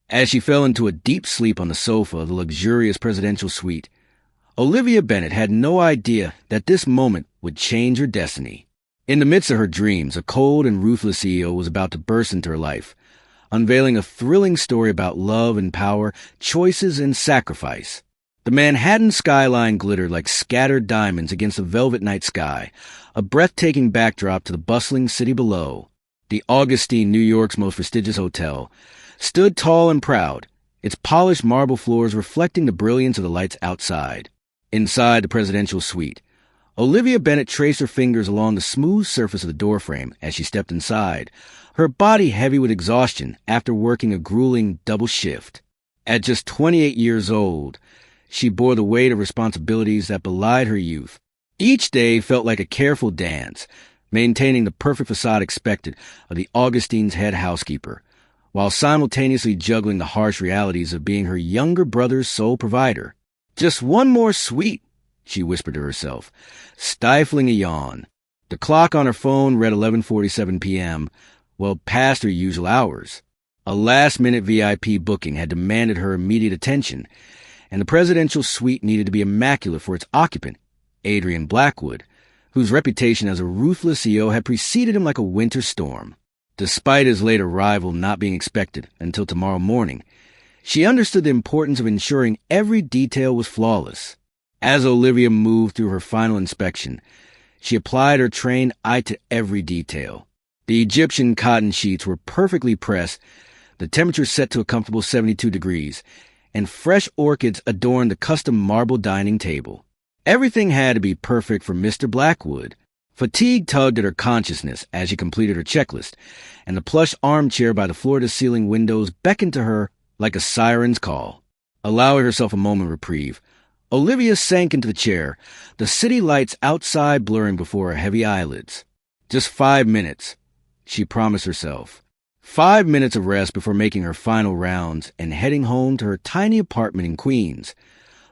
As she fell into a deep sleep on the sofa of the luxurious presidential suite, Olivia Bennett had no idea that this moment would change her destiny. In the midst of her dreams, a cold and ruthless CEO was about to burst into her life, unveiling a thrilling story about love and power, choices and sacrifice. The Manhattan skyline glittered like scattered diamonds against the velvet night sky, a breathtaking backdrop to the bustling city below. The Augustine, New York's most prestigious hotel, stood tall and proud, its polished marble floors reflecting the brilliance of the lights outside. Inside the presidential suite, Olivia Bennett traced her fingers along the smooth surface of the doorframe as she stepped inside, her body heavy with exhaustion after working a grueling double shift. At just 28 years old, she bore the weight of responsibilities that belied her youth. Each day felt like a careful dance, maintaining the perfect facade expected of the Augustine's head housekeeper, while simultaneously juggling the harsh realities of being her younger brother's sole provider. "Just one more suite," she whispered to herself, stifling a yawn. The clock on her phone read 11:47 p.m., well past her usual hours. A last-minute VIP booking had demanded her immediate attention, and the presidential suite needed to be immaculate for its occupant, Adrian Blackwood, whose reputation as a ruthless CEO had preceded him like a winter storm. Despite his late arrival not being expected until tomorrow morning, she understood the importance of ensuring every detail was flawless. As Olivia moved through her final inspection, she applied her trained eye to every detail. The Egyptian cotton sheets were perfectly pressed, the temperature set to a comfortable 72 degrees, and fresh orchids adorned the custom marble dining table. Everything had to be perfect for Mr. Blackwood. Fatigue tugged at her consciousness as she completed her checklist, and the plush armchair by the floor-to-ceiling windows beckoned to her like a siren's call. Allowing herself a moment of reprieve, Olivia sank into the chair, the city lights outside blurring before her heavy eyelids. Just 5 minutes, she promised herself. 5 minutes of rest before making her final rounds and heading home to her tiny apartment in Queens,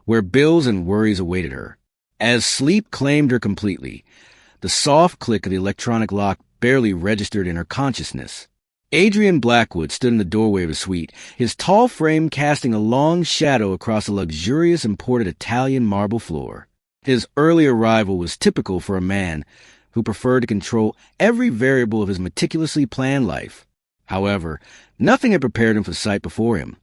where bills and worries awaited her. As sleep claimed her completely, the soft click of the electronic lock barely registered in her consciousness. Adrian Blackwood stood in the doorway of the suite, his tall frame casting a long shadow across the luxurious imported Italian marble floor. His early arrival was typical for a man who preferred to control every variable of his meticulously planned life. However, nothing had prepared him for the sight before him.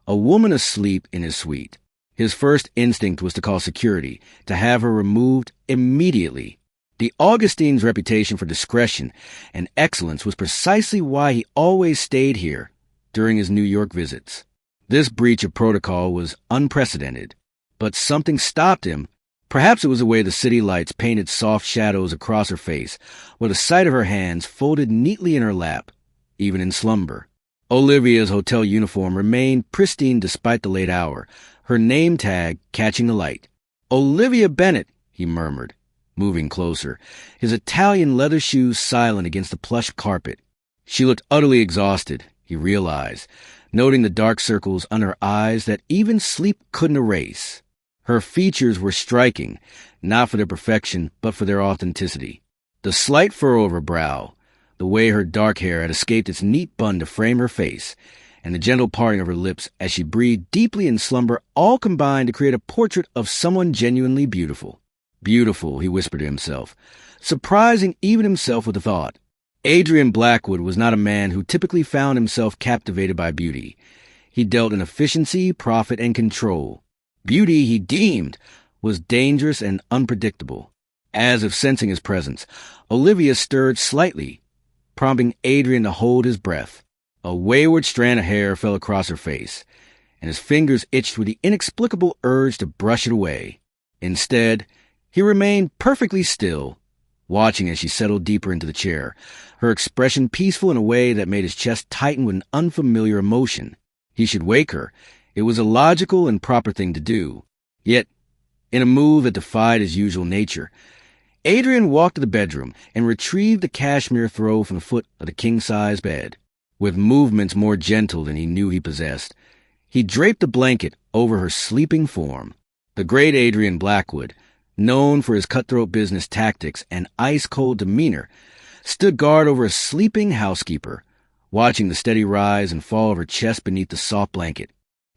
A woman asleep in his suite. His first instinct was to call security, to have her removed immediately. The Augustine's reputation for discretion and excellence was precisely why he always stayed here during his New York visits. This breach of protocol was unprecedented, but something stopped him. Perhaps it was the way the city lights painted soft shadows across her face, or the sight of her hands folded neatly in her lap, even in slumber. Olivia's hotel uniform remained pristine despite the late hour, her name tag catching the light. "Olivia Bennett," he murmured, moving closer, his Italian leather shoes silent against the plush carpet. She looked utterly exhausted, he realized, noting the dark circles under her eyes that even sleep couldn't erase. Her features were striking, not for their perfection, but for their authenticity. The slight furrow of her brow, the way her dark hair had escaped its neat bun to frame her face, and the gentle parting of her lips as she breathed deeply in slumber all combined to create a portrait of someone genuinely beautiful. Beautiful, he whispered to himself, surprising even himself with the thought. Adrian Blackwood was not a man who typically found himself captivated by beauty. He dealt in efficiency, profit, and control. Beauty, he deemed, was dangerous and unpredictable. As if sensing his presence, Olivia stirred slightly, prompting Adrian to hold his breath. A wayward strand of hair fell across her face, and his fingers itched with the inexplicable urge to brush it away. Instead, he remained perfectly still, watching as she settled deeper into the chair, her expression peaceful in a way that made his chest tighten with an unfamiliar emotion. He should wake her. It was a logical and proper thing to do. Yet, in a move that defied his usual nature, Adrian walked to the bedroom and retrieved the cashmere throw from the foot of the king-size bed. With movements more gentle than he knew he possessed, he draped the blanket over her sleeping form. The great Adrian Blackwood, known for his cutthroat business tactics and ice-cold demeanor, stood guard over a sleeping housekeeper, watching the steady rise and fall of her chest beneath the soft blanket.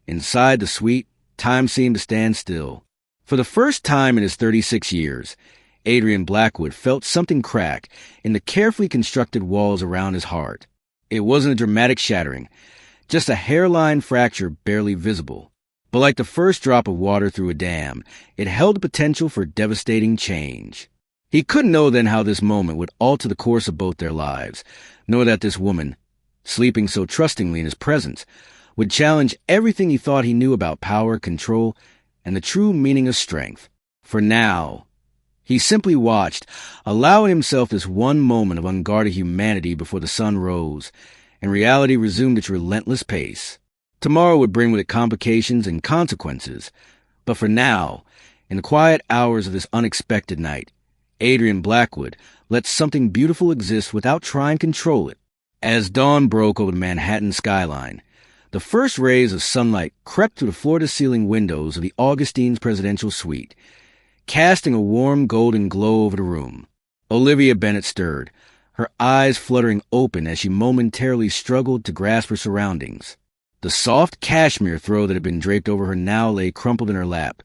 Inside the suite, time seemed to stand still. For the first time in his 36 years, Adrian Blackwood felt something crack in the carefully constructed walls around his heart. It wasn't a dramatic shattering, just a hairline fracture barely visible. But like the first drop of water through a dam, it held the potential for devastating change. He couldn't know then how this moment would alter the course of both their lives, nor that this woman, sleeping so trustingly in his presence, would challenge everything he thought he knew about power, control, and the true meaning of strength. For now, he simply watched, allowing himself this one moment of unguarded humanity before the sun rose, and reality resumed its relentless pace. Tomorrow would bring with it complications and consequences, but for now, in the quiet hours of this unexpected night, Adrian Blackwood let something beautiful exist without trying to control it. As dawn broke over the Manhattan skyline, the first rays of sunlight crept through the floor-to-ceiling windows of the Augustine's presidential suite, casting a warm golden glow over the room. Olivia Bennett stirred, her eyes fluttering open as she momentarily struggled to grasp her surroundings. The soft cashmere throw that had been draped over her now lay crumpled in her lap,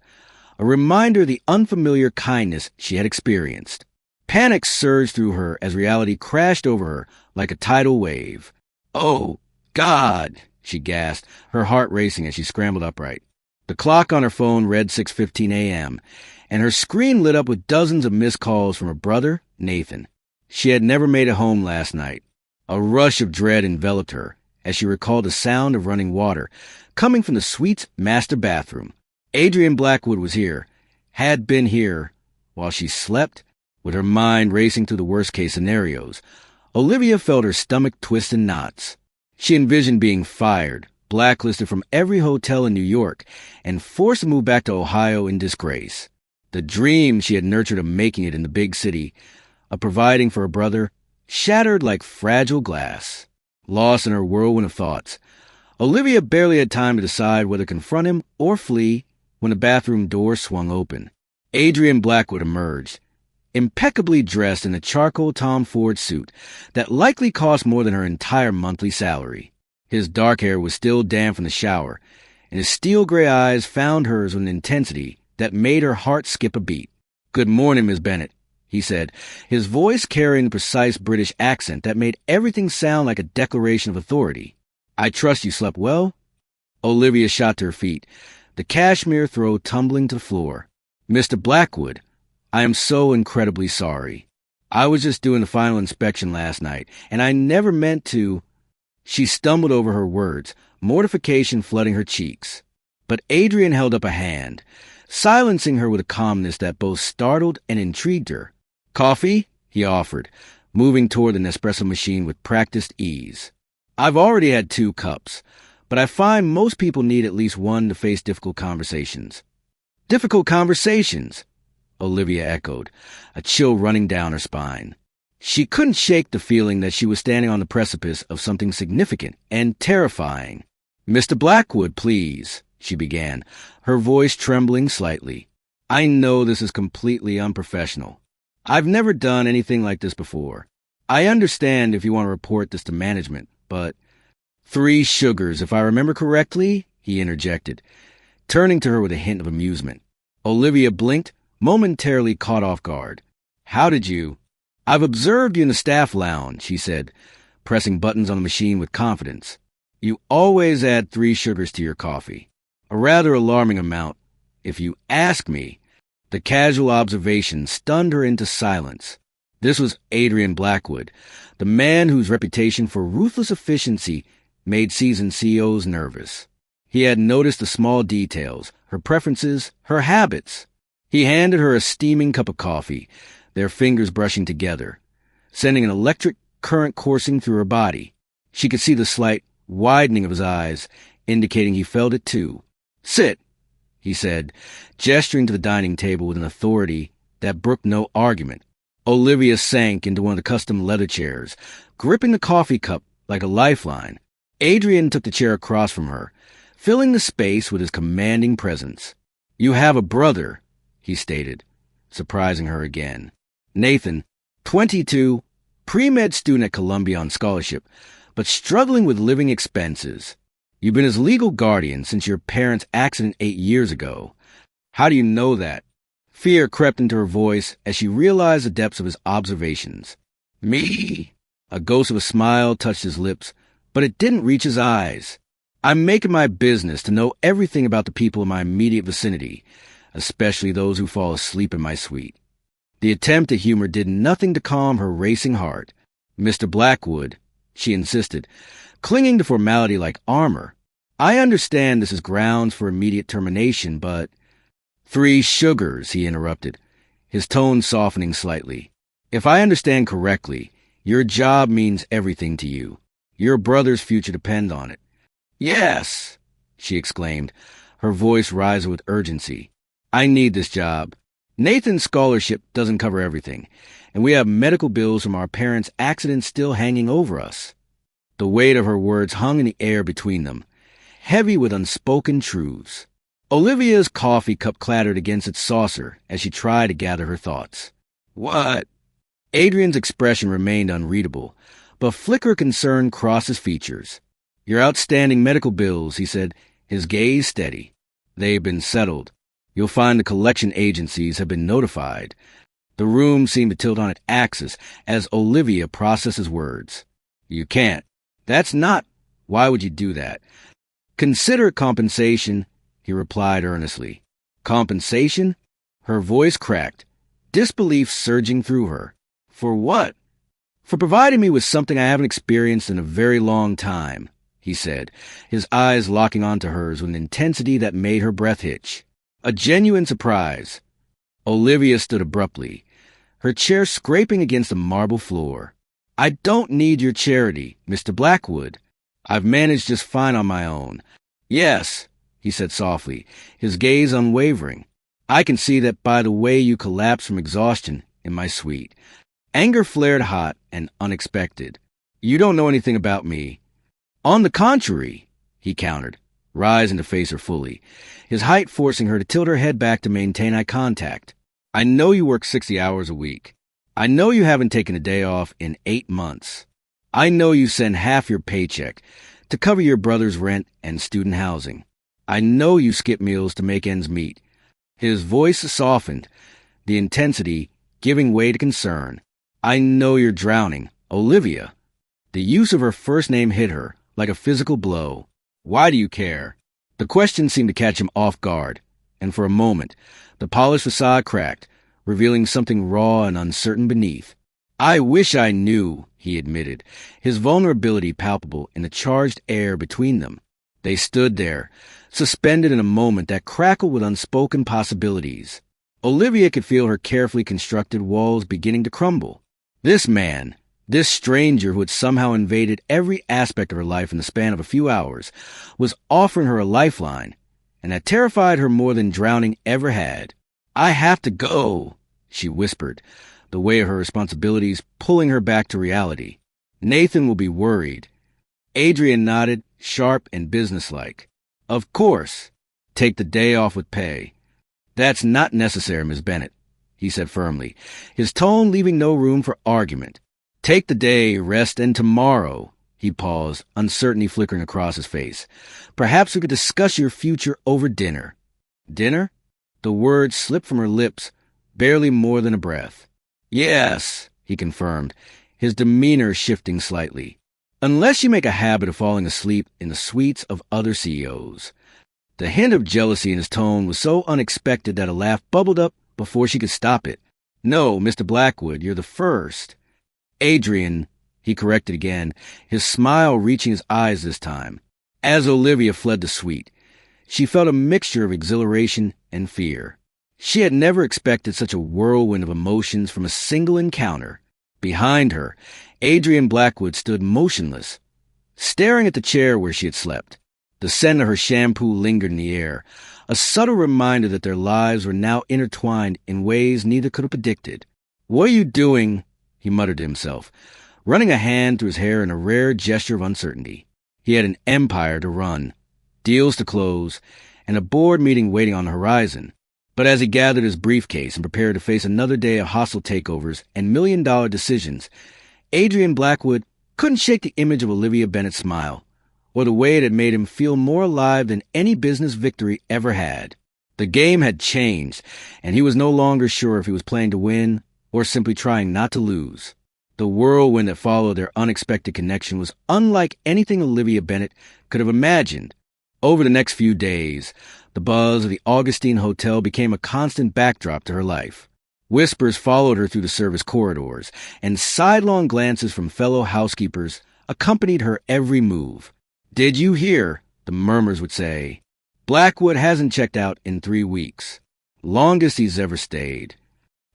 a reminder of the unfamiliar kindness she had experienced. Panic surged through her as reality crashed over her like a tidal wave. "Oh, God!" she gasped, her heart racing as she scrambled upright. The clock on her phone read 6:15 a.m., and her screen lit up with dozens of missed calls from her brother, Nathan. She had never made it home last night. A rush of dread enveloped her as she recalled the sound of running water coming from the suite's master bathroom. Adrian Blackwood was here, had been here, while she slept, with her mind racing through the worst-case scenarios. Olivia felt her stomach twist in knots. She envisioned being fired, blacklisted from every hotel in New York, and forced to move back to Ohio in disgrace. The dream she had nurtured of making it in the big city, of providing for her brother, shattered like fragile glass. Lost in her whirlwind of thoughts, Olivia barely had time to decide whether to confront him or flee when the bathroom door swung open. Adrian Blackwood emerged, impeccably dressed in a charcoal Tom Ford suit that likely cost more than her entire monthly salary. His dark hair was still damp from the shower, and his steel-gray eyes found hers with an intensity that made her heart skip a beat. "Good morning, Miss Bennett," he said, his voice carrying the precise British accent that made everything sound like a declaration of authority. "I trust you slept well?" Olivia shot to her feet, the cashmere throw tumbling to the floor. "Mr. Blackwood, I am so incredibly sorry. I was just doing the final inspection last night, and I never meant to—" She stumbled over her words, mortification flooding her cheeks. But Adrian held up a hand, silencing her with a calmness that both startled and intrigued her. "Coffee?" he offered, moving toward the Nespresso machine with practiced ease. "I've already had 2 cups, but I find most people need at least one to face difficult conversations." "Difficult conversations?" Olivia echoed, a chill running down her spine. She couldn't shake the feeling that she was standing on the precipice of something significant and terrifying. "Mr. Blackwood, please," she began, her voice trembling slightly. "I know this is completely unprofessional. I've never done anything like this before. I understand if you want to report this to management, but—" "3 sugars, if I remember correctly," he interjected, turning to her with a hint of amusement. Olivia blinked, momentarily caught off guard. "How did you—" "I've observed you in the staff lounge," he said, pressing buttons on the machine with confidence. "You always add 3 sugars to your coffee. A rather alarming amount, if you ask me." The casual observation stunned her into silence. This was Adrian Blackwood, the man whose reputation for ruthless efficiency made seasoned CEOs nervous. He had noticed the small details, her preferences, her habits. He handed her a steaming cup of coffee, their fingers brushing together, sending an electric current coursing through her body. She could see the slight widening of his eyes, indicating he felt it too. "Sit," he said, gesturing to the dining table with an authority that brooked no argument. Olivia sank into one of the custom leather chairs, gripping the coffee cup like a lifeline. Adrian took the chair across from her, filling the space with his commanding presence. "You have a brother," he stated, surprising her again. "Nathan, 22, pre-med student at Columbia on scholarship, but struggling with living expenses. You've been his legal guardian since your parents' accident 8 years ago. How do you know that? Fear crept into her voice as she realized the depths of his observations. Me? A ghost of a smile touched his lips, but it didn't reach his eyes. I'm making my business to know everything about the people in my immediate vicinity, especially those who fall asleep in my suite. The attempt at humor did nothing to calm her racing heart. Mr. Blackwood, she insisted, clinging to formality like armor. I understand this is grounds for immediate termination, but— 3 sugars, he interrupted, his tone softening slightly. If I understand correctly, your job means everything to you. Your brother's future depends on it. Yes, she exclaimed, her voice rising with urgency. I need this job. Nathan's scholarship doesn't cover everything, and we have medical bills from our parents' accident still hanging over us. The weight of her words hung in the air between them, heavy with unspoken truths. Olivia's coffee cup clattered against its saucer as she tried to gather her thoughts. What? Adrian's expression remained unreadable, but a flicker of concern crossed his features. Your outstanding medical bills, he said, his gaze steady. They've been settled. You'll find the collection agencies have been notified. The room seemed to tilt on its axis as Olivia processed his words. You can't. That's not. Why would you do that? Consider compensation, he replied earnestly. Compensation? Her voice cracked, disbelief surging through her. For what? For providing me with something I haven't experienced in a very long time, he said, his eyes locking onto hers with an intensity that made her breath hitch. A genuine surprise. Olivia stood abruptly, her chair scraping against the marble floor. I don't need your charity, Mr. Blackwood. I've managed just fine on my own. Yes, he said softly, his gaze unwavering. I can see that by the way you collapsed from exhaustion in my suite. Anger flared hot and unexpected. You don't know anything about me. On the contrary, he countered, rising to face her fully, his height forcing her to tilt her head back to maintain eye contact. I know you work 60 hours a week. I know you haven't taken a day off in 8 months. I know you send half your paycheck to cover your brother's rent and student housing. I know you skip meals to make ends meet. His voice softened, the intensity giving way to concern. I know you're drowning, Olivia. The use of her first name hit her like a physical blow. Why do you care? The question seemed to catch him off guard, and for a moment, the polished facade cracked, revealing something raw and uncertain beneath. I wish I knew, he admitted, his vulnerability palpable in the charged air between them. They stood there, suspended in a moment that crackled with unspoken possibilities. Olivia could feel her carefully constructed walls beginning to crumble. This man, this stranger who had somehow invaded every aspect of her life in the span of a few hours, was offering her a lifeline, and that terrified her more than drowning ever had. I have to go, she whispered, the weight of her responsibilities pulling her back to reality. Nathan will be worried. Adrian nodded, sharp and businesslike. Of course. Take the day off with pay. That's not necessary, Miss Bennett, he said firmly, his tone leaving no room for argument. Take the day, rest, and tomorrow, he paused, uncertainty flickering across his face. Perhaps we could discuss your future over dinner. Dinner? The words slipped from her lips, barely more than a breath. Yes, he confirmed, his demeanor shifting slightly. Unless you make a habit of falling asleep in the suites of other CEOs. The hint of jealousy in his tone was so unexpected that a laugh bubbled up before she could stop it. No, Mr. Blackwood, you're the first. Adrian, he corrected again, his smile reaching his eyes this time. As Olivia fled the suite, she felt a mixture of exhilaration and fear. She had never expected such a whirlwind of emotions from a single encounter. Behind her, Adrian Blackwood stood motionless, staring at the chair where she had slept. The scent of her shampoo lingered in the air, a subtle reminder that their lives were now intertwined in ways neither could have predicted. What are you doing? He muttered to himself, running a hand through his hair in a rare gesture of uncertainty. He had an empire to run, deals to close, and a board meeting waiting on the horizon. But as he gathered his briefcase and prepared to face another day of hostile takeovers and million-dollar decisions, Adrian Blackwood couldn't shake the image of Olivia Bennett's smile, or the way it had made him feel more alive than any business victory ever had. The game had changed, and he was no longer sure if he was playing to win or simply trying not to lose. The whirlwind that followed their unexpected connection was unlike anything Olivia Bennett could have imagined. Over the next few days, the buzz of the Augustine Hotel became a constant backdrop to her life. Whispers followed her through the service corridors, and sidelong glances from fellow housekeepers accompanied her every move. "Did you hear?" the murmurs would say. "Blackwood hasn't checked out in 3 weeks. Longest he's ever stayed."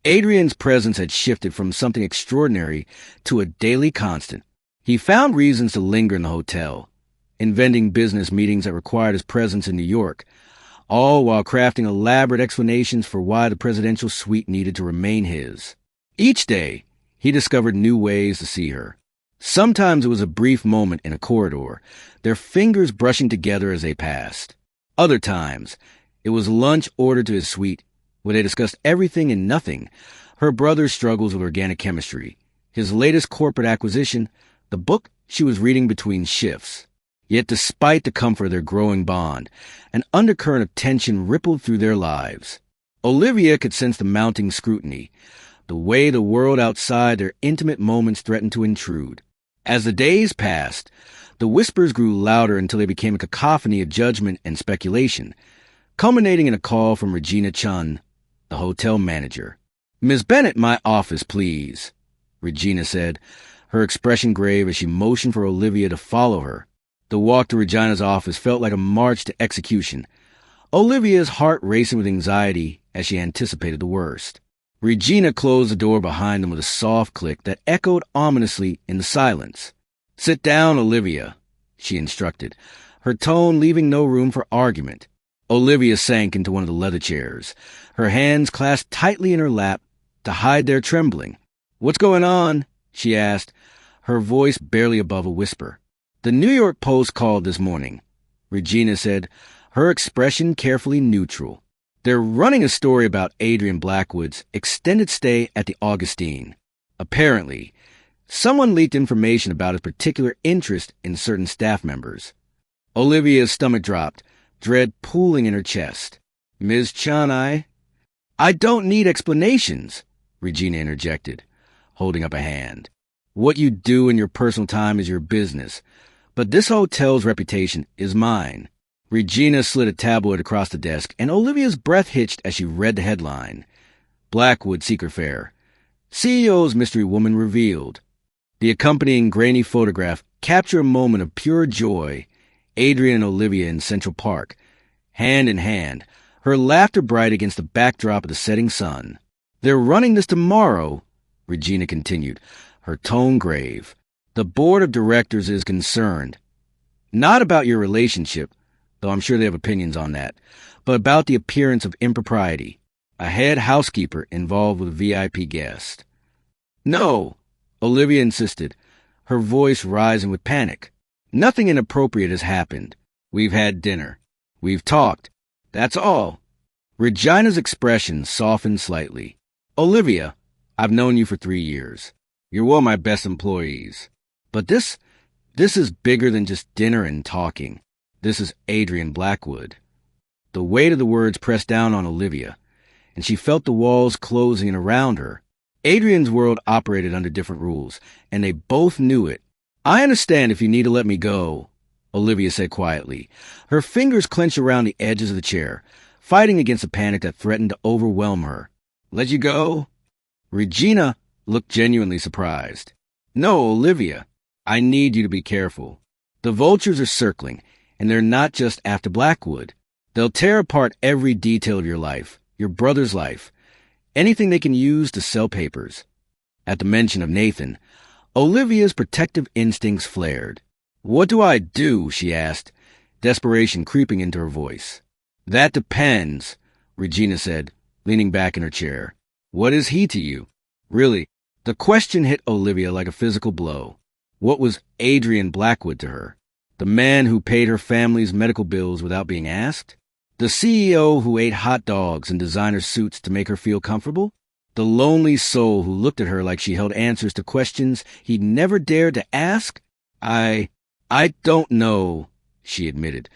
Adrian's presence had shifted from something extraordinary to a daily constant. He found reasons to linger in the hotel, inventing business meetings that required his presence in New York, all while crafting elaborate explanations for why the presidential suite needed to remain his. Each day, he discovered new ways to see her. Sometimes it was a brief moment in a corridor, their fingers brushing together as they passed. Other times, it was lunch ordered to his suite, where they discussed everything and nothing: her brother's struggles with organic chemistry, his latest corporate acquisition, the book she was reading between shifts. Yet despite the comfort of their growing bond, an undercurrent of tension rippled through their lives. Olivia could sense the mounting scrutiny, the way the world outside their intimate moments threatened to intrude. As the days passed, the whispers grew louder until they became a cacophony of judgment and speculation, culminating in a call from Regina Chun, the hotel manager. "Miss Bennett, my office, please," Regina said, her expression grave as she motioned for Olivia to follow her. The walk to Regina's office felt like a march to execution, Olivia's heart racing with anxiety as she anticipated the worst. Regina closed the door behind them with a soft click that echoed ominously in the silence. "Sit down, Olivia," she instructed, her tone leaving no room for argument. Olivia sank into one of the leather chairs, her hands clasped tightly in her lap to hide their trembling. "What's going on?" she asked, her voice barely above a whisper. "The New York Post called this morning," Regina said, her expression carefully neutral. "They're running a story about Adrian Blackwood's extended stay at the Augustine. Apparently, someone leaked information about his particular interest in certain staff members." Olivia's stomach dropped, dread pooling in her chest. "Ms. Chun, I don't need explanations," Regina interjected, holding up a hand. "What you do in your personal time is your business, but this hotel's reputation is mine." Regina slid a tabloid across the desk, and Olivia's breath hitched as she read the headline. "Blackwood Secret Fair. CEO's mystery woman revealed." The accompanying grainy photograph captured a moment of pure joy. Adrian and Olivia in Central Park, hand in hand, her laughter bright against the backdrop of the setting sun. "They're running this tomorrow," Regina continued, her tone grave. "The board of directors is concerned. Not about your relationship, though I'm sure they have opinions on that, but about the appearance of impropriety. A head housekeeper involved with a VIP guest." "No," Olivia insisted, her voice rising with panic. "Nothing inappropriate has happened. We've had dinner. We've talked. That's all." Regina's expression softened slightly. "Olivia, I've known you for 3 years. You're one of my best employees. But this is bigger than just dinner and talking. This is Adrian Blackwood." The weight of the words pressed down on Olivia, and she felt the walls closing in around her. Adrian's world operated under different rules, and they both knew it. "I understand if you need to let me go," Olivia said quietly, her fingers clenched around the edges of the chair, fighting against a panic that threatened to overwhelm her. "Let you go?" Regina looked genuinely surprised. "No, Olivia, I need you to be careful. The vultures are circling, and they're not just after Blackwood. They'll tear apart every detail of your life, your brother's life, anything they can use to sell papers." At the mention of Nathan, Olivia's protective instincts flared. "What do I do?" she asked, desperation creeping into her voice. "That depends," Regina said, leaning back in her chair. "What is he to you?" Really, the question hit Olivia like a physical blow. What was Adrian Blackwood to her? The man who paid her family's medical bills without being asked? The CEO who ate hot dogs and designer suits to make her feel comfortable? The lonely soul who looked at her like she held answers to questions he'd never dared to ask? I don't know, she admitted,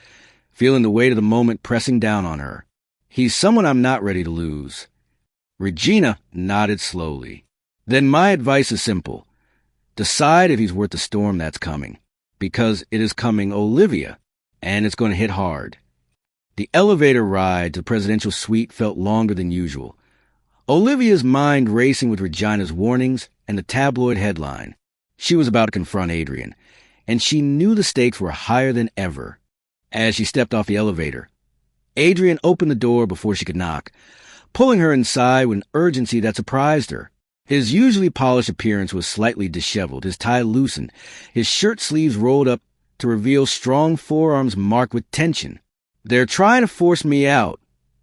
feeling the weight of the moment pressing down on her. He's someone I'm not ready to lose. Regina nodded slowly. Then my advice is simple. Decide if he's worth the storm that's coming. Because it is coming, Olivia, and it's going to hit hard. The elevator ride to the presidential suite felt longer than usual. Olivia's mind racing with Regina's warnings and the tabloid headline. She was about to confront Adrian, and she knew the stakes were higher than ever. As she stepped off the elevator, Adrian opened the door before she could knock, pulling her inside with an urgency that surprised her. His usually polished appearance was slightly disheveled, his tie loosened, his shirt sleeves rolled up to reveal strong forearms marked with tension. "They're trying to force me out,"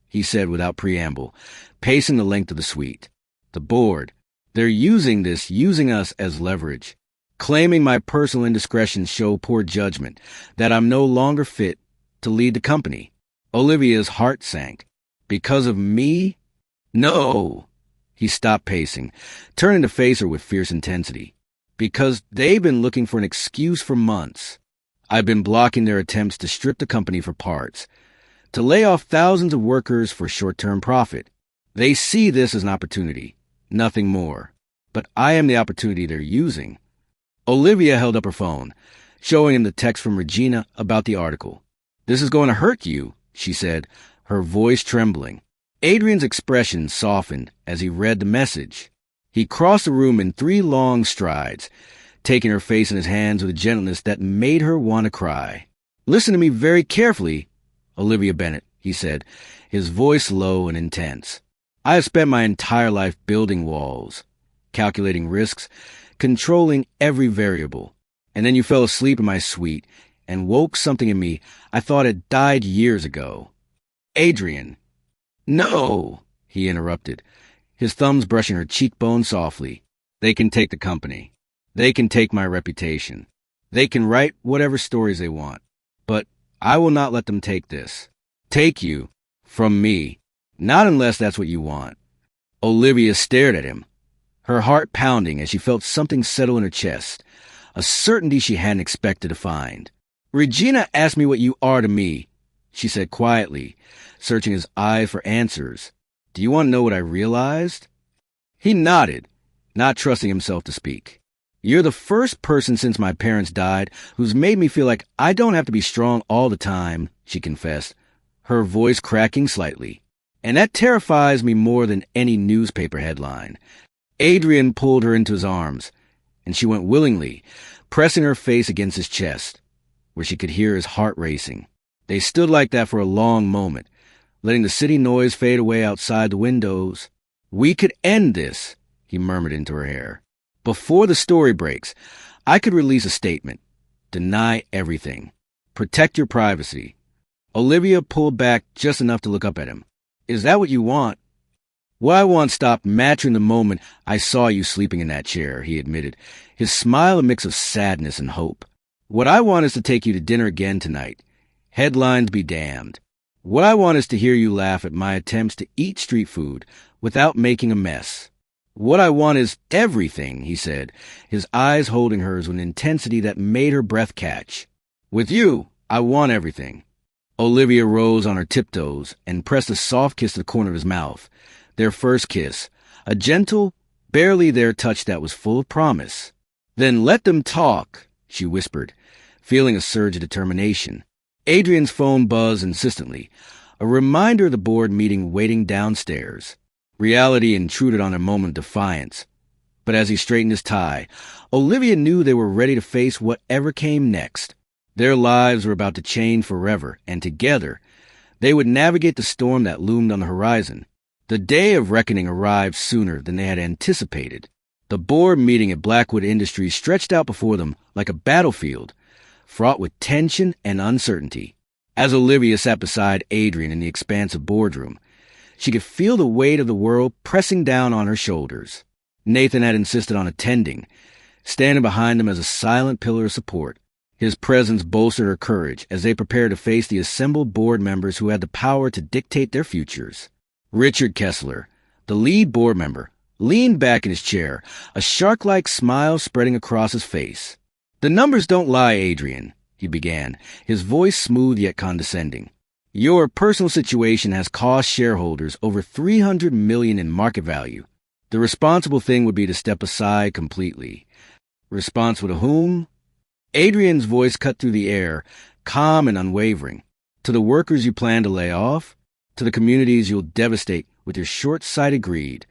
he said without preamble, pacing the length of the suite. "The board. They're using us as leverage. Claiming my personal indiscretions show poor judgment, that I'm no longer fit to lead the company." Olivia's heart sank. "Because of me? No." He stopped pacing, turning to face her with fierce intensity. "Because they've been looking for an excuse for months. I've been blocking their attempts to strip the company for parts, to lay off thousands of workers for short-term profit. They see this as an opportunity, nothing more. But I am the opportunity they're using." Olivia held up her phone, showing him the text from Regina about the article. "This is going to hurt you," she said, her voice trembling. Adrian's expression softened as he read the message. He crossed the room in 3 long strides, taking her face in his hands with a gentleness that made her want to cry. "Listen to me very carefully, Olivia Bennett," he said, his voice low and intense. "I have spent my entire life building walls, calculating risks, controlling every variable. And then you fell asleep in my suite and woke something in me I thought had died years ago." "Adrian." "No," he interrupted, his thumbs brushing her cheekbone softly. "They can take the company. They can take my reputation. They can write whatever stories they want. But I will not let them take this. Take you. From me. Not unless that's what you want." Olivia stared at him, her heart pounding as she felt something settle in her chest, a certainty she hadn't expected to find. "Regina asked me what you are to me," she said quietly, searching his eyes for answers. "Do you want to know what I realized?" He nodded, not trusting himself to speak. "You're the first person since my parents died who's made me feel like I don't have to be strong all the time," she confessed, her voice cracking slightly. "And that terrifies me more than any newspaper headline." Adrian pulled her into his arms, and she went willingly, pressing her face against his chest, where she could hear his heart racing. They stood like that for a long moment, letting the city noise fade away outside the windows. "We could end this," he murmured into her hair. "Before the story breaks, I could release a statement. Deny everything. Protect your privacy." Olivia pulled back just enough to look up at him. "Is that what you want?" "What I want stopped matching the moment I saw you sleeping in that chair," he admitted, his smile a mix of sadness and hope. "What I want is to take you to dinner again tonight. Headlines be damned. What I want is to hear you laugh at my attempts to eat street food without making a mess. What I want is everything," he said, his eyes holding hers with an intensity that made her breath catch. "With you, I want everything." Olivia rose on her tiptoes and pressed a soft kiss to the corner of his mouth, their first kiss, a gentle, barely there touch that was full of promise. "Then let them talk," she whispered, feeling a surge of determination. Adrian's phone buzzed insistently, a reminder of the board meeting waiting downstairs. Reality intruded on a moment of defiance. But as he straightened his tie, Olivia knew they were ready to face whatever came next. Their lives were about to change forever, and together, they would navigate the storm that loomed on the horizon. The day of reckoning arrived sooner than they had anticipated. The board meeting at Blackwood Industries stretched out before them like a battlefield, fraught with tension and uncertainty. As Olivia sat beside Adrian in the expansive boardroom, she could feel the weight of the world pressing down on her shoulders. Nathan had insisted on attending, standing behind them as a silent pillar of support. His presence bolstered her courage as they prepared to face the assembled board members who had the power to dictate their futures. Richard Kessler, the lead board member, leaned back in his chair, a shark-like smile spreading across his face. "The numbers don't lie, Adrian," he began, his voice smooth yet condescending. "Your personal situation has cost shareholders over $300 million in market value. The responsible thing would be to step aside completely." "Responsible to whom?" Adrian's voice cut through the air, calm and unwavering. "To the workers you plan to lay off? To the communities you'll devastate with your short-sighted greed?"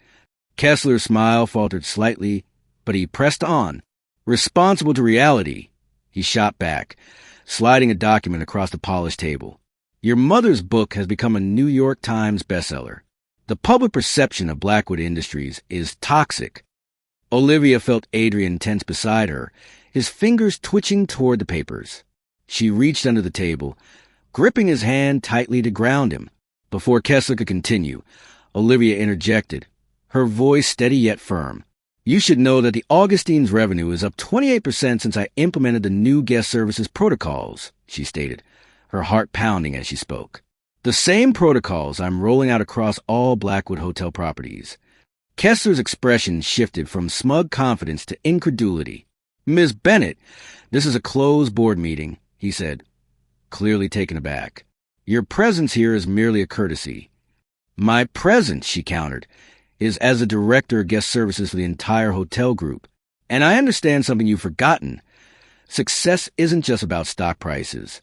Kessler's smile faltered slightly, but he pressed on. "Responsible to reality," he shot back, sliding a document across the polished table. "Your mother's book has become a New York Times bestseller. The public perception of Blackwood Industries is toxic." Olivia felt Adrian tense beside her, his fingers twitching toward the papers. She reached under the table, gripping his hand tightly to ground him. Before Kessler could continue, Olivia interjected, her voice steady yet firm. "You should know that the Augustine's revenue is up 28% since I implemented the new guest services protocols," she stated, her heart pounding as she spoke. "The same protocols I'm rolling out across all Blackwood hotel properties." Kessler's expression shifted from smug confidence to incredulity. "Ms. Bennett, this is a closed board meeting," he said, clearly taken aback. "Your presence here is merely a courtesy." "My presence," she countered, "is as a director of guest services for the entire hotel group. And I understand something you've forgotten. Success isn't just about stock prices."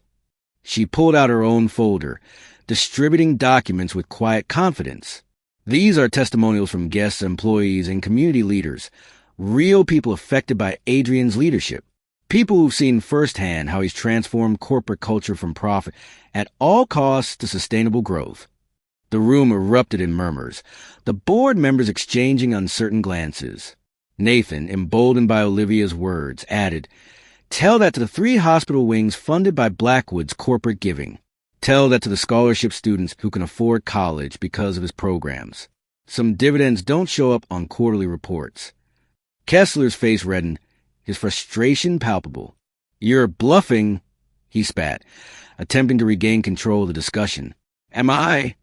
She pulled out her own folder, distributing documents with quiet confidence. "These are testimonials from guests, employees, and community leaders, real people affected by Adrian's leadership. People who've seen firsthand how he's transformed corporate culture from profit at all costs to sustainable growth." The room erupted in murmurs, the board members exchanging uncertain glances. Nathan, emboldened by Olivia's words, added, "Tell that to the 3 hospital wings funded by Blackwood's corporate giving. Tell that to the scholarship students who can afford college because of his programs. Some dividends don't show up on quarterly reports." Kessler's face reddened, his frustration palpable. "You're bluffing," he spat, attempting to regain control of the discussion. "Am I?"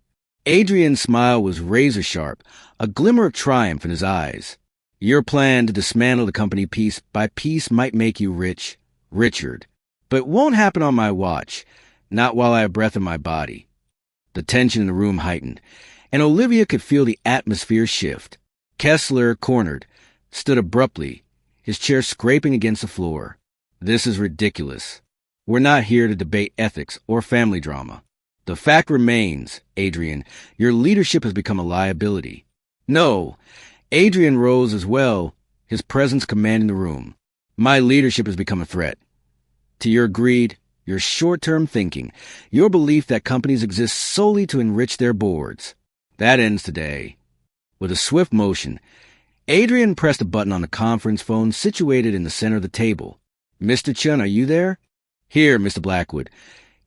Adrian's smile was razor-sharp, a glimmer of triumph in his eyes. "Your plan to dismantle the company piece by piece might make you rich, Richard. But it won't happen on my watch, not while I have breath in my body." The tension in the room heightened, and Olivia could feel the atmosphere shift. Kessler, cornered, stood abruptly, his chair scraping against the floor. "This is ridiculous. We're not here to debate ethics or family drama. The fact remains, Adrian, your leadership has become a liability." "No." Adrian rose as well, his presence commanding the room. "My leadership has become a threat. To your greed, your short-term thinking, your belief that companies exist solely to enrich their boards. That ends today." With a swift motion, Adrian pressed a button on the conference phone situated in the center of the table. "Mr. Chun, are you there?" "Here, Mr. Blackwood,"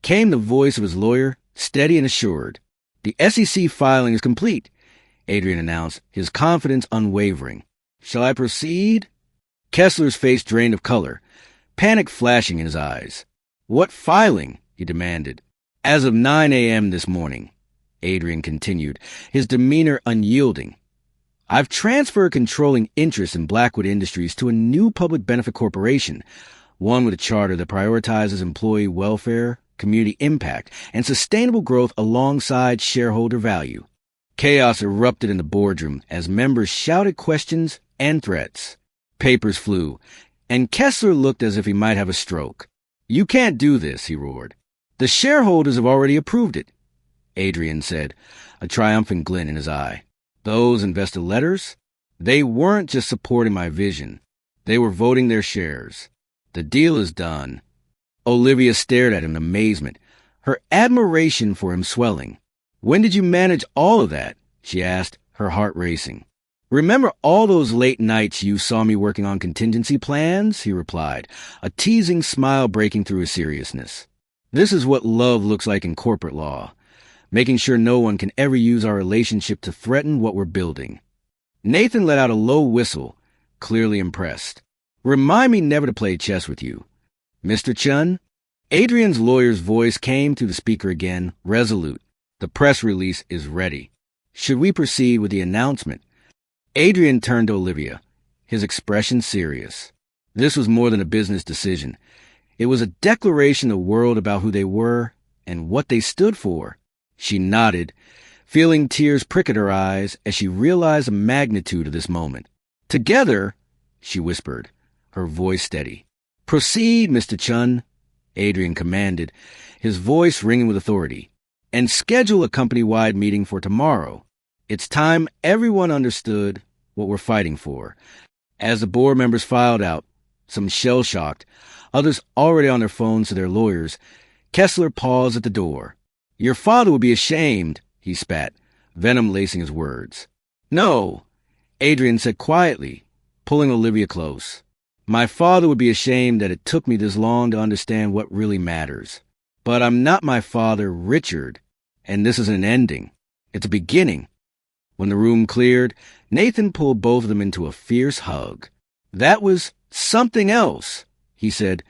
came the voice of his lawyer, steady and assured. "The SEC filing is complete," Adrian announced, his confidence unwavering. "Shall I proceed?" Kessler's face drained of color, panic flashing in his eyes. "What filing?" he demanded. "As of 9 a.m. this morning," Adrian continued, his demeanor unyielding. "I've transferred controlling interest in Blackwood Industries to a new public benefit corporation, one with a charter that prioritizes employee welfare, community impact, and sustainable growth alongside shareholder value." Chaos erupted in the boardroom as members shouted questions and threats. Papers flew, and Kessler looked as if he might have a stroke. "You can't do this," he roared. "The shareholders have already approved it," Adrian said, a triumphant glint in his eye. "Those investor letters? They weren't just supporting my vision. They were voting their shares. The deal is done." Olivia stared at him in amazement, her admiration for him swelling. "When did you manage all of that?" she asked, her heart racing. "Remember all those late nights you saw me working on contingency plans?" he replied, a teasing smile breaking through his seriousness. "This is what love looks like in corporate law, making sure no one can ever use our relationship to threaten what we're building." Nathan let out a low whistle, clearly impressed. "Remind me never to play chess with you. Mr. Chun?" Adrian's lawyer's voice came through the speaker again, resolute. "The press release is ready. Should we proceed with the announcement?" Adrian turned to Olivia, his expression serious. This was more than a business decision. It was a declaration to the world about who they were and what they stood for. She nodded, feeling tears prick at her eyes as she realized the magnitude of this moment. "Together," she whispered, her voice steady. "Proceed, Mr. Chun," Adrian commanded, his voice ringing with authority, "and schedule a company-wide meeting for tomorrow. It's time everyone understood what we're fighting for." As the board members filed out, some shell-shocked, others already on their phones to their lawyers, Kessler paused at the door. "Your father would be ashamed," he spat, venom lacing his words. "No," Adrian said quietly, pulling Olivia close. "My father would be ashamed that it took me this long to understand what really matters. But I'm not my father, Richard, and this isn't an ending. It's a beginning." When the room cleared, Nathan pulled both of them into a fierce hug. "That was something else," he said,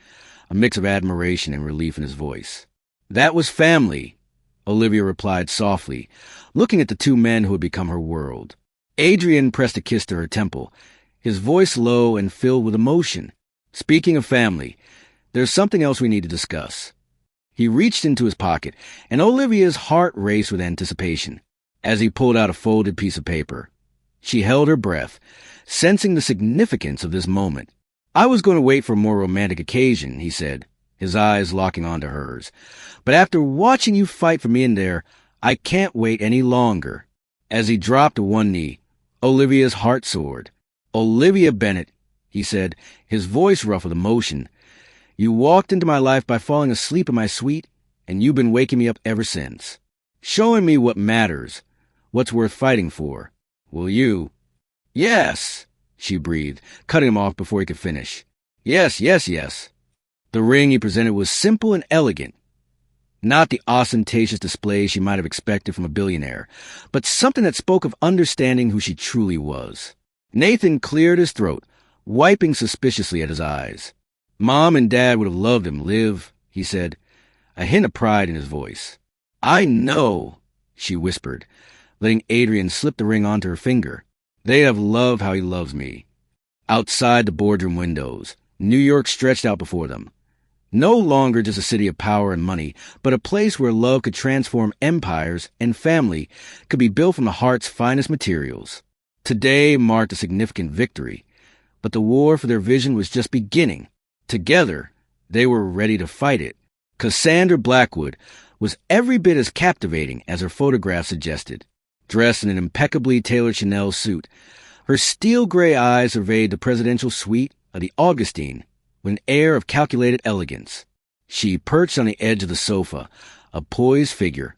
a mix of admiration and relief in his voice. "That was family," Olivia replied softly, looking at the two men who had become her world. Adrian pressed a kiss to her temple, his voice low and filled with emotion. "Speaking of family, there's something else we need to discuss." He reached into his pocket, and Olivia's heart raced with anticipation as he pulled out a folded piece of paper. She held her breath, sensing the significance of this moment. "I was going to wait for a more romantic occasion," he said, his eyes locking onto hers. "But after watching you fight for me in there, I can't wait any longer." As he dropped to one knee, Olivia's heart soared. "Olivia Bennett," he said, his voice rough with emotion, "you walked into my life by falling asleep in my suite, and you've been waking me up ever since, showing me what matters, what's worth fighting for. Will you?" "Yes," she breathed, cutting him off before he could finish. "Yes, yes, yes." The ring he presented was simple and elegant, not the ostentatious display she might have expected from a billionaire, but something that spoke of understanding who she truly was. Nathan cleared his throat, wiping suspiciously at his eyes. "Mom and Dad would have loved him, Liv," he said, a hint of pride in his voice. "I know," she whispered, letting Adrian slip the ring onto her finger. "They have loved how he loves me." Outside the boardroom windows, New York stretched out before them. No longer just a city of power and money, but a place where love could transform empires and family could be built from the heart's finest materials. Today marked a significant victory, but the war for their vision was just beginning. Together, they were ready to fight it. Cassandra Blackwood was every bit as captivating as her photograph suggested. Dressed in an impeccably tailored Chanel suit, her steel-gray eyes surveyed the presidential suite of the Augustine with an air of calculated elegance. She perched on the edge of the sofa, a poised figure,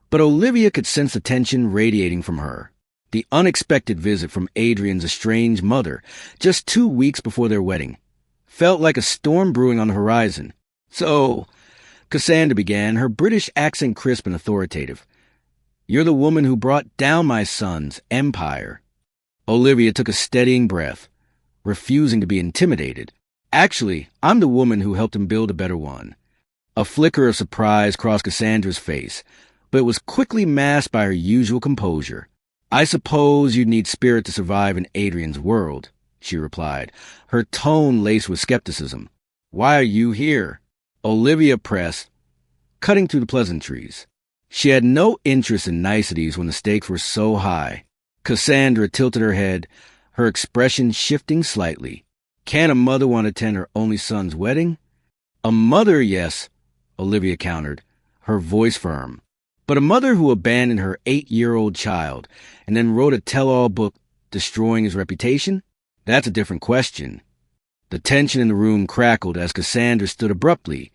but Olivia could sense the tension radiating from her. The unexpected visit from Adrian's estranged mother, just 2 weeks before their wedding, felt like a storm brewing on the horizon. "So," Cassandra began, her British accent crisp and authoritative, "you're the woman who brought down my son's empire." Olivia took a steadying breath, refusing to be intimidated. "Actually, I'm the woman who helped him build a better one." A flicker of surprise crossed Cassandra's face, but it was quickly masked by her usual composure. "I suppose you'd need spirit to survive in Adrian's world," she replied, her tone laced with skepticism. "Why are you here?" Olivia pressed, cutting through the pleasantries. She had no interest in niceties when the stakes were so high. Cassandra tilted her head, her expression shifting slightly. "Can a mother want to attend her only son's wedding?" "A mother, yes," Olivia countered, her voice firm. "But a mother who abandoned her 8-year-old child and then wrote a tell-all book destroying his reputation? That's a different question." The tension in the room crackled as Cassandra stood abruptly,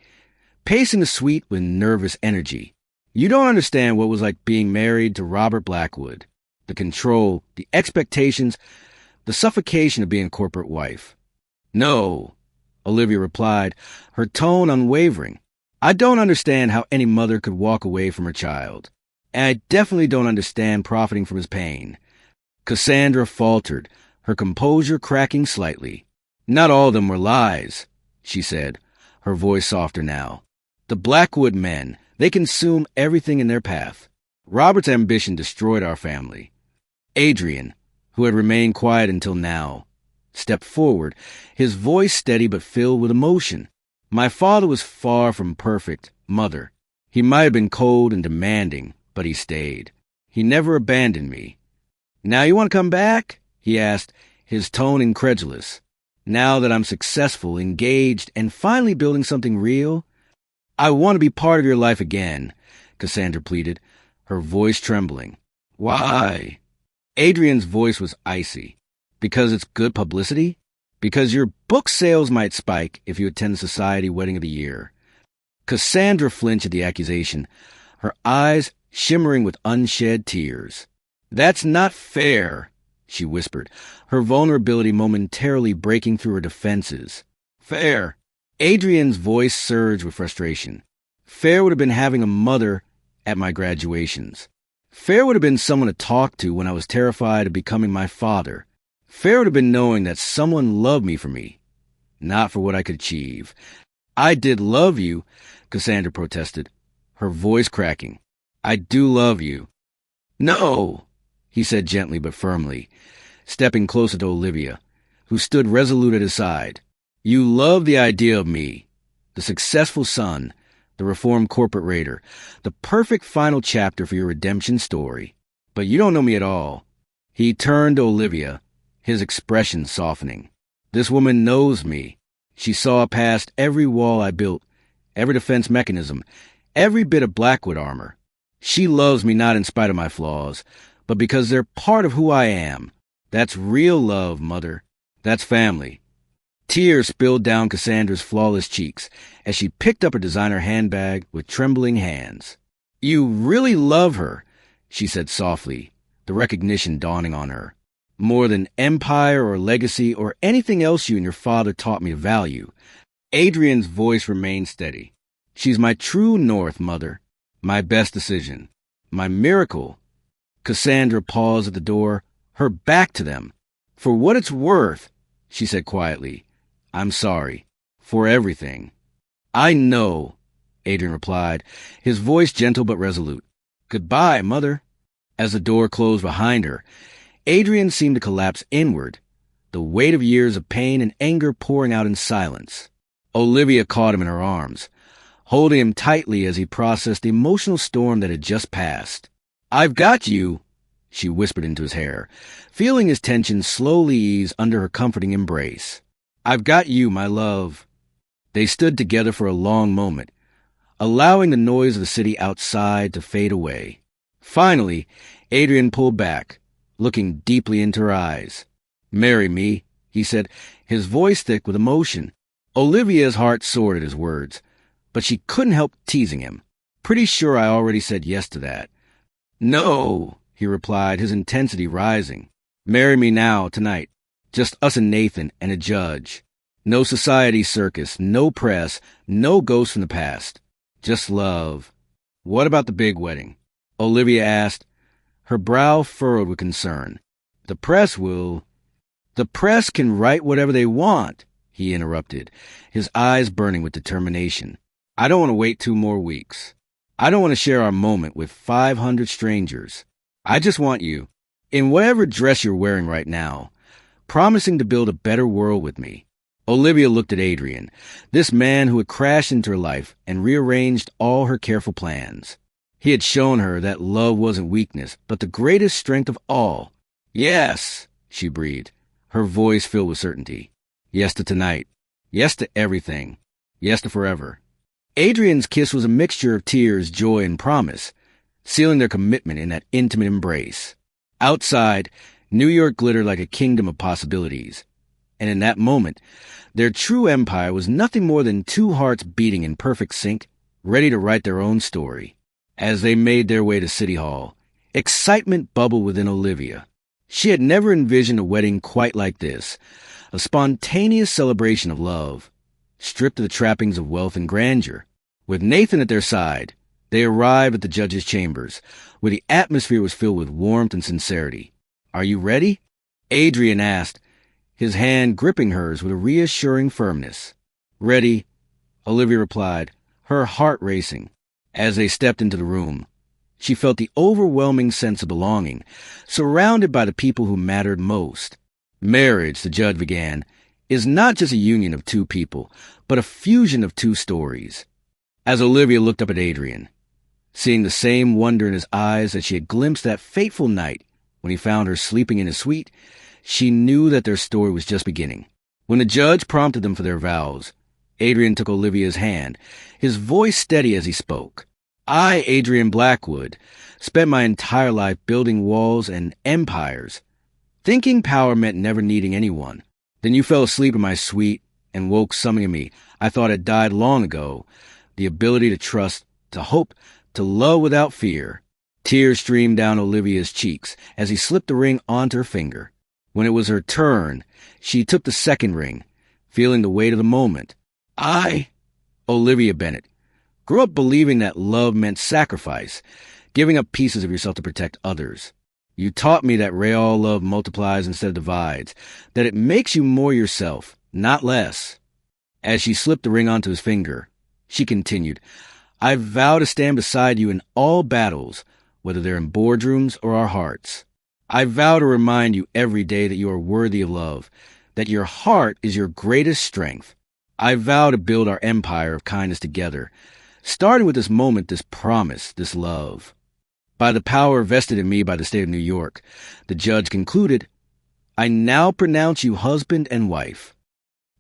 pacing the suite with nervous energy. "You don't understand what it was like being married to Robert Blackwood. The control, the expectations, the suffocation of being a corporate wife." "No," Olivia replied, her tone unwavering. "I don't understand how any mother could walk away from her child. And I definitely don't understand profiting from his pain." Cassandra faltered, her composure cracking slightly. "Not all of them were lies," she said, her voice softer now. "The Blackwood men, they consume everything in their path. Robert's ambition destroyed our family. Adrian, who had remained quiet until now, stepped forward, his voice steady but filled with emotion. My father was far from perfect, Mother. He might have been cold and demanding, but he stayed. He never abandoned me. Now you want to come back? He asked, his tone incredulous. Now that I'm successful, engaged, and finally building something real, I want to be part of your life again, Cassandra pleaded, her voice trembling. Why? Adrian's voice was icy. Because it's good publicity? Because your book sales might spike if you attend the Society Wedding of the Year. Cassandra flinched at the accusation, her eyes shimmering with unshed tears. That's not fair, she whispered, her vulnerability momentarily breaking through her defenses. Fair. Adrian's voice surged with frustration. Fair would have been having a mother at my graduations. Fair would have been someone to talk to when I was terrified of becoming my father. Fair would have been knowing that someone loved me for me, not for what I could achieve. I did love you, Cassandra protested, her voice cracking. I do love you. No, he said gently but firmly, stepping closer to Olivia, who stood resolute at his side. You love the idea of me, the successful son, the reformed corporate raider, the perfect final chapter for your redemption story. But you don't know me at all. He turned to Olivia, his expression softening. This woman knows me. She saw past every wall I built, every defense mechanism, every bit of Blackwood armor. She loves me not in spite of my flaws, but because they're part of who I am. That's real love, Mother. That's family. Tears spilled down Cassandra's flawless cheeks as she picked up her designer handbag with trembling hands. You really love her, she said softly, the recognition dawning on her. More than empire or legacy or anything else you and your father taught me to value. Adrian's voice remained steady. She's my true north, Mother. My best decision. My miracle. Cassandra paused at the door, her back to them. For what it's worth, she said quietly, I'm sorry. For everything. I know, Adrian replied, his voice gentle but resolute. Goodbye, Mother. As the door closed behind her, Adrian seemed to collapse inward, the weight of years of pain and anger pouring out in silence. Olivia caught him in her arms, holding him tightly as he processed the emotional storm that had just passed. I've got you, she whispered into his hair, feeling his tension slowly ease under her comforting embrace. I've got you, my love. They stood together for a long moment, allowing the noise of the city outside to fade away. Finally, Adrian pulled back, looking deeply into her eyes. Marry me, he said, his voice thick with emotion. Olivia's heart soared at his words, but she couldn't help teasing him. Pretty sure I already said yes to that. No, he replied, his intensity rising. Marry me now, tonight. Just us and Nathan and a judge. No society circus, no press, no ghosts from the past. Just love. What about the big wedding? Olivia asked, her brow furrowed with concern. The press can write whatever they want, he interrupted, his eyes burning with determination. I don't want to wait 2 more weeks. I don't want to share our moment with 500 strangers. I just want you, in whatever dress you're wearing right now, promising to build a better world with me. Olivia looked at Adrian, this man who had crashed into her life and rearranged all her careful plans. He had shown her that love wasn't weakness, but the greatest strength of all. Yes, she breathed, her voice filled with certainty. Yes to tonight. Yes to everything. Yes to forever. Adrian's kiss was a mixture of tears, joy, and promise, sealing their commitment in that intimate embrace. Outside, New York glittered like a kingdom of possibilities. And in that moment, their true empire was nothing more than 2 hearts beating in perfect sync, ready to write their own story. As they made their way to City Hall, excitement bubbled within Olivia. She had never envisioned a wedding quite like this, a spontaneous celebration of love, stripped of the trappings of wealth and grandeur. With Nathan at their side, they arrived at the judge's chambers, where the atmosphere was filled with warmth and sincerity. Are you ready? Adrian asked, his hand gripping hers with a reassuring firmness. Ready, Olivia replied, her heart racing. As they stepped into the room, She felt the overwhelming sense of belonging, surrounded by the people who mattered most. Marriage, the judge began, is not just a union of two people, but a fusion of two stories. As Olivia looked up at Adrian, seeing the same wonder in his eyes that she had glimpsed that fateful night when he found her sleeping in his suite, she knew that their story was just beginning. When the judge prompted them for their vows, Adrian took Olivia's hand, his voice steady as he spoke. I, Adrian Blackwood, spent my entire life building walls and empires, thinking power meant never needing anyone. Then you fell asleep in my suite and woke something in me I thought had died long ago, the ability to trust, to hope, to love without fear. Tears streamed down Olivia's cheeks as he slipped the ring onto her finger. When it was her turn, she took the second ring, feeling the weight of the moment. I, Olivia Bennett, grew up believing that love meant sacrifice, giving up pieces of yourself to protect others. You taught me that real love multiplies instead of divides, that it makes you more yourself, not less. As she slipped the ring onto his finger, she continued, I vow to stand beside you in all battles, whether they're in boardrooms or our hearts. I vow to remind you every day that you are worthy of love, that your heart is your greatest strength. I vow to build our empire of kindness together, starting with this moment, this promise, this love. By the power vested in me by the state of New York, the judge concluded, I now pronounce you husband and wife.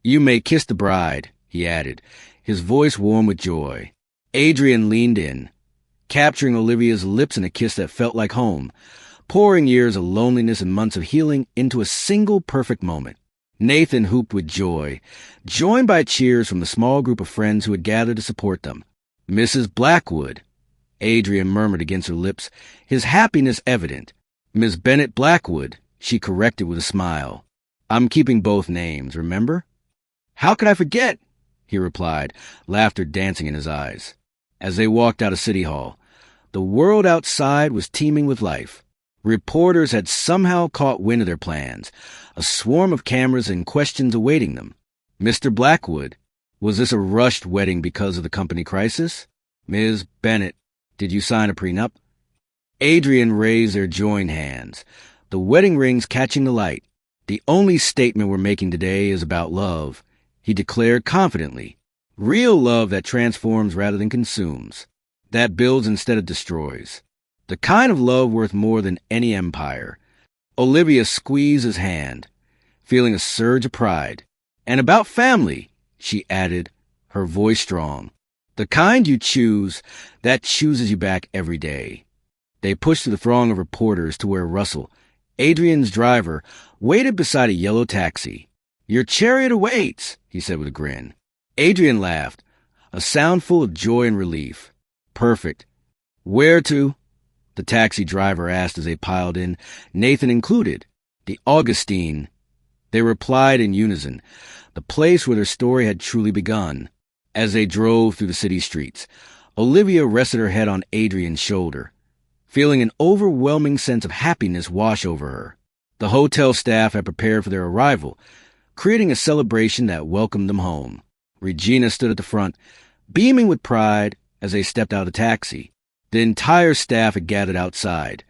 You may kiss the bride, he added, his voice warm with joy. Adrian leaned in, capturing Olivia's lips in a kiss that felt like home, pouring years of loneliness and months of healing into a single perfect moment. Nathan whooped with joy, joined by cheers from the small group of friends who had gathered to support them. Mrs. Blackwood, Adrian murmured against her lips, his happiness evident. Miss Bennett Blackwood, she corrected with a smile. I'm keeping both names, remember? How could I forget? He replied, laughter dancing in his eyes. As they walked out of City Hall, the world outside was teeming with life. Reporters had somehow caught wind of their plans, a swarm of cameras and questions awaiting them. Mr. Blackwood, was this a rushed wedding because of the company crisis? Ms. Bennett, did you sign a prenup? Adrian raised their joined hands, the wedding rings catching the light. The only statement we're making today is about love, he declared confidently. Real love that transforms rather than consumes, that builds instead of destroys. The kind of love worth more than any empire. Olivia squeezed his hand, feeling a surge of pride. And about family, she added, her voice strong. The kind you choose, that chooses you back every day. They pushed through the throng of reporters to where Russell, Adrian's driver, waited beside a yellow taxi. Your chariot awaits, he said with a grin. Adrian laughed, a sound full of joy and relief. Perfect. Where to? The taxi driver asked as they piled in, Nathan included. The Augustine. They replied in unison, the place where their story had truly begun. As they drove through the city streets, Olivia rested her head on Adrian's shoulder, feeling an overwhelming sense of happiness wash over her. The hotel staff had prepared for their arrival, creating a celebration that welcomed them home. Regina stood at the front, beaming with pride as they stepped out of the taxi. The entire staff had gathered outside,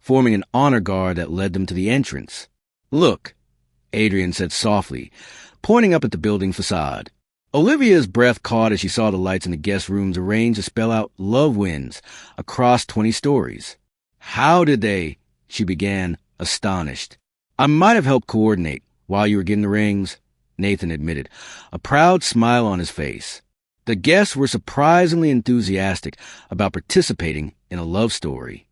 forming an honor guard that led them to the entrance. Look, Adrian said softly, pointing up at the building facade. Olivia's breath caught as she saw the lights in the guest rooms arranged to spell out Love Wins across 20 stories. How did they? She began, astonished. I might have helped coordinate while you were getting the rings, Nathan admitted, a proud smile on his face. The guests were surprisingly enthusiastic about participating in a love story.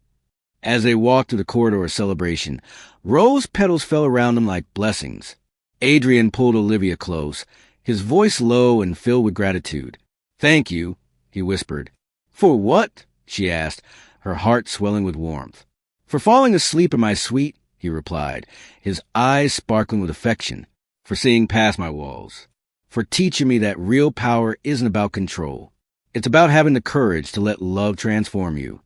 As they walked through the corridor of celebration, rose petals fell around them like blessings. Adrian pulled Olivia close, his voice low and filled with gratitude. Thank you, he whispered. For what? She asked, her heart swelling with warmth. For falling asleep in my suite, he replied, his eyes sparkling with affection. For seeing past my walls. For teaching me that real power isn't about control. It's about having the courage to let love transform you.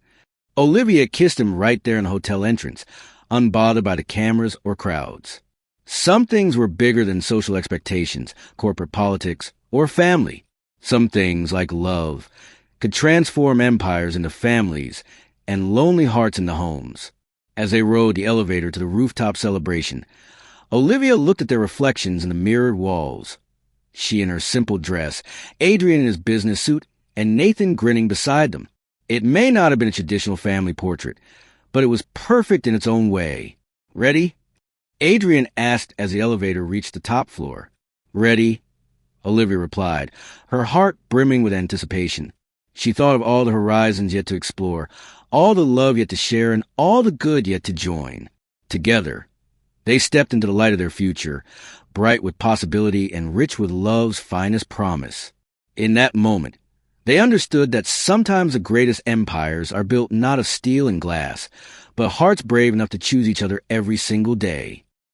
Olivia kissed him right there in the hotel entrance, unbothered by the cameras or crowds. Some things were bigger than social expectations, corporate politics, or family. Some things, like love, could transform empires into families and lonely hearts in the homes. As they rode the elevator to the rooftop celebration, Olivia looked at their reflections in the mirrored walls. She in her simple dress, Adrian in his business suit, and Nathan grinning beside them. It may not have been a traditional family portrait, but it was perfect in its own way. "Ready?" Adrian asked as the elevator reached the top floor. "Ready," Olivia replied, her heart brimming with anticipation. She thought of all the horizons yet to explore, all the love yet to share, and all the good yet to join. Together, they stepped into the light of their future, bright with possibility and rich with love's finest promise. In that moment, they understood that sometimes the greatest empires are built not of steel and glass, but hearts brave enough to choose each other every single day.